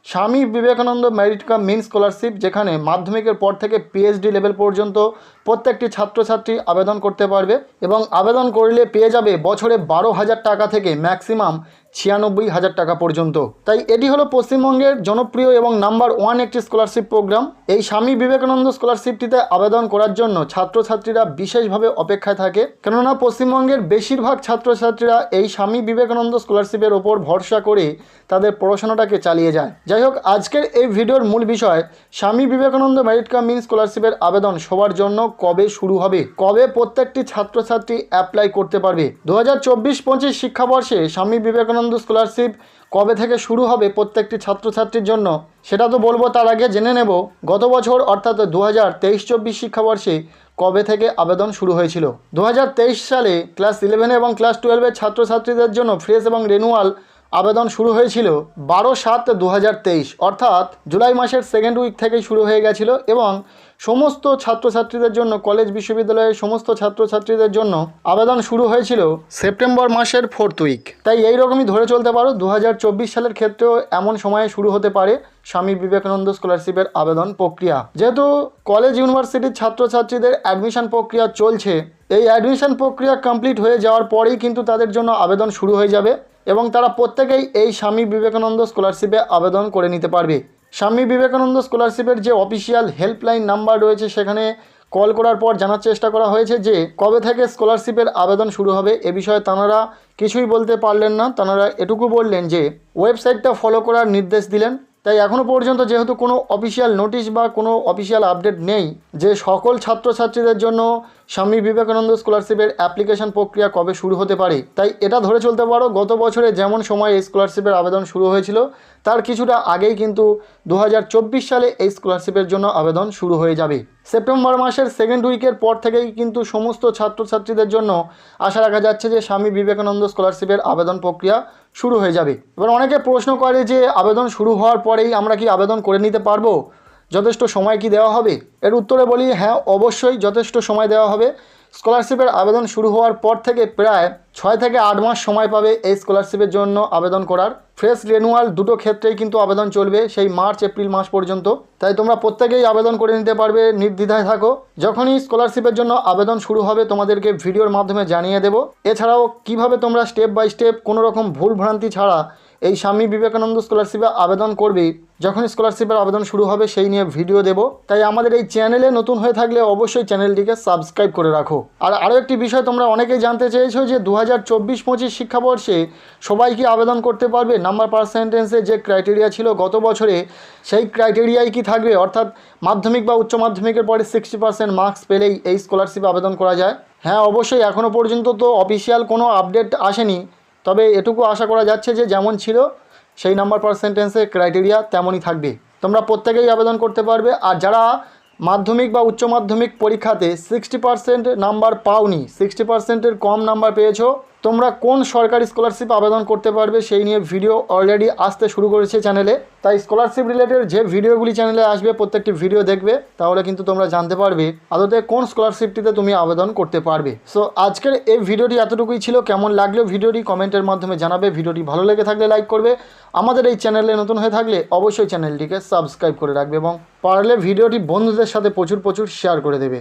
স্বামী Vivekananda merit cum means scholarship, যেখানে মাধ্যমিকের পর থেকে পিএইচডি লেভেল পর্যন্ত প্রত্যেকটি ছাত্রছাত্রী আবেদন করতে পারবে এবং আবেদন করলে পেয়ে যাবে বছরে 12,000 টাকা থেকে ম্যাক্সিমাম 96,000 টাকা পর্যন্ত। তাই এটি হলো পশ্চিমবঙ্গের জনপ্রিয় এবং নাম্বার 1 একটি স্কলারশিপ প্রোগ্রাম। এই স্বামী বিবেকানন্দ স্কলারশিপটিতে আবেদন করার জন্য ছাত্রছাত্রীরা বিশেষভাবে অপেক্ষায় থাকে, কেননা পশ্চিমবঙ্গের বেশিরভাগ ছাত্রছাত্রীরা এই স্বামী বিবেকানন্দ স্কলারশিপের ওপর ভরসা করে তাদের পড়াশোনাটাকে চালিয়ে যায়। যাই হোক, আজকের এই ভিডিওর মূল বিষয় স্বামী বিবেকানন্দ মেরিট কাম মেন স্কলারশিপের আবেদন সবার জন্য কবে শুরু হবে, কবে প্রত্যেকটি ছাত্রছাত্রী অ্যাপ্লাই করতে পারবে। 2024-25 শিক্ষাবর্ষে স্বামী বিবেকানন্দ স্কলারশিপ কবে থেকে শুরু হবে প্রত্যেকটি ছাত্রছাত্রীর জন্য সেটা তো বলবো, তার আগে জেনে নেব গত বছর অর্থাৎ 2023-24 শিক্ষাবর্ষে কবে থেকে আবেদন শুরু হয়েছিল। 2023 সালে ক্লাস 11 এবং ক্লাস 12-এর ছাত্রছাত্রীদের জন্য ফ্রেশ এবং রেনুয়াল আবেদন শুরু হয়েছিল 12/7/2023, অর্থাৎ জুলাই মাসের সেকেন্ড উইক থেকেই শুরু হয়ে গেছিলো এবং সমস্ত ছাত্রছাত্রীদের জন্য, কলেজ বিশ্ববিদ্যালয়ের সমস্ত ছাত্রছাত্রীদের জন্য আবেদন শুরু হয়েছিল সেপ্টেম্বর মাসের 4th উইক। তাই এই রকমই ধরে চলতে পারো 2024 সালের ক্ষেত্রেও এমন সময়ে শুরু হতে পারে স্বামী বিবেকানন্দ স্কলারশিপের আবেদন প্রক্রিয়া। যেহেতু কলেজ ইউনিভার্সিটির ছাত্রছাত্রীদের অ্যাডমিশন প্রক্রিয়া চলছে, এই অ্যাডমিশন প্রক্রিয়া কমপ্লিট হয়ে যাওয়ার পরেই কিন্তু তাদের জন্য আবেদন শুরু হয়ে যাবে এবং তারা প্রত্যেকেই এই স্বামী বিবেকানন্দ স্কলারশিপে আবেদন করে নিতে পারবে। স্বামী বিবেকানন্দ স্কলারশিপের যে অফিসিয়াল হেল্পলাইন নাম্বার রয়েছে সেখানে কল করার পর জানার চেষ্টা করা হয়েছে যে কবে থেকে স্কলারশিপের আবেদন শুরু হবে। এ বিষয়ে তাঁরা কিছুই বলতে পারলেন না, তাঁরা এটুকু বললেন যে ওয়েবসাইটটা ফলো করার নির্দেশ দিলেন। তাই এখনও পর্যন্ত যেহেতু কোনো অফিসিয়াল নোটিশ বা কোনো অফিসিয়াল আপডেট নেই যে সকল ছাত্রছাত্রীদের জন্য স্বামী বিবেকানন্দ স্কলারশিপের অ্যাপ্লিকেশন প্রক্রিয়া কবে শুরু হতে পারে, তাই এটা ধরে চলতে পারো গত বছরে যেমন সময় এই স্কলারশিপের আবেদন শুরু হয়েছিল তার কিছুটা আগেই কিন্তু 2024 সালে এই স্কলারশিপের জন্য আবেদন শুরু হয়ে যাবে। সেপ্টেম্বর মাসের সেকেন্ড উইকের পর থেকেই কিন্তু সমস্ত ছাত্রছাত্রীদের জন্য আশা রাখা যাচ্ছে যে স্বামী বিবেকানন্দ স্কলারশিপের আবেদন প্রক্রিয়া শুরু হয়ে যাবে। এবার অনেকে প্রশ্ন করে যে আবেদন শুরু হওয়ার পরেই আমরা কি আবেদন করে নিতে পারবো, যথেষ্ট সময় কি দেওয়া হবে? এর উত্তরে বলি হ্যাঁ, অবশ্যই যথেষ্ট সময় দেওয়া হবে। স্কলারশিপের আবেদন শুরু হওয়ার পর থেকে প্রায় 6 থেকে 8 মাস সময় পাবে এই স্কলারশিপের জন্য আবেদন করার। ফ্রেশ রেনুয়াল দুটো ক্ষেত্রেই কিন্তু আবেদন চলবে সেই মার্চ-এপ্রিল মাস পর্যন্ত। তাই তোমরা প্রত্যেকেই আবেদন করে নিতে পারবে, নির্দ্বিধায় থাকো। যখনই স্কলারশিপের জন্য আবেদন শুরু হবে তোমাদেরকে ভিডিওর মাধ্যমে জানিয়ে দেব। এছাড়াও কিভাবে তোমরা স্টেপ বাই স্টেপ কোনো রকম ভুল ভ্রান্তি ছাড়া এই স্বামী বিবেকানন্দ স্কলারশিপে আবেদন করবে যখন স্কলারশিপের আবেদন শুরু হবে সেই নিয়ে ভিডিও দেব। তাই আমাদের এই চ্যানেলে নতুন হয়ে থাকলে অবশ্যই চ্যানেলটিকে সাবস্ক্রাইব করে রাখো। আর আরও একটি বিষয় তোমরা অনেকেই জানতে চেয়েছো যে 2024-25 শিক্ষাবর্ষে সবাই কি আবেদন করতে পারবে? নাম্বার পার্সেন্টেজে যে ক্রাইটেরিয়া ছিল গত বছরে সেই ক্রাইটেরিয়াই কি থাকবে, অর্থাৎ মাধ্যমিক বা উচ্চ মাধ্যমিকের পরে 60% মার্কস পেলেই এই স্কলারশিপ আবেদন করা যায়? হ্যাঁ, অবশ্যই। এখনও পর্যন্ত তো অফিসিয়াল কোনো আপডেট আসেনি, তবে এটুকু আশা করা যাচ্ছে যে যেমন ছিল সেই নাম্বার পার্সেন্টেজের ক্রাইটেরিয়া তেমনই থাকবে। তোমরা প্রত্যেকেই আবেদন করতে পারবে। আর যারা মাধ্যমিক বা উচ্চ মাধ্যমিক পরীক্ষাতে 60% নাম্বার পাওনি, 60%-এর কম নাম্বার পেয়েছো, তোমরা কোন সরকারি স্কলারশিপ আবেদন করতে পারবে সেই নিয়ে ভিডিও অলরেডি আসতে শুরু করেছে চ্যানেলে। তাই স্কলারশিপ রিলেটেড যে ভিডিওগুলি চ্যানেলে আসবে প্রত্যেকটি ভিডিও দেখবে, তাহলে কিন্তু তোমরা জানতে পারবে আদতে কোন স্কলারশিপটিতে তুমি আবেদন করতে পারবে। সো আজকের এই ভিডিওটি এতটুকুই ছিল। কেমন লাগলো ভিডিওটি কমেন্টের মাধ্যমে জানাবে। ভিডিওটি ভালো লেগে থাকলে লাইক করবে। আমাদের এই চ্যানেলে নতুন হয়ে থাকলে অবশ্যই চ্যানেলটিকে সাবস্ক্রাইব করে রাখবে এবং পারলে ভিডিওটি বন্ধুদের সাথে প্রচুর শেয়ার করে দেবে।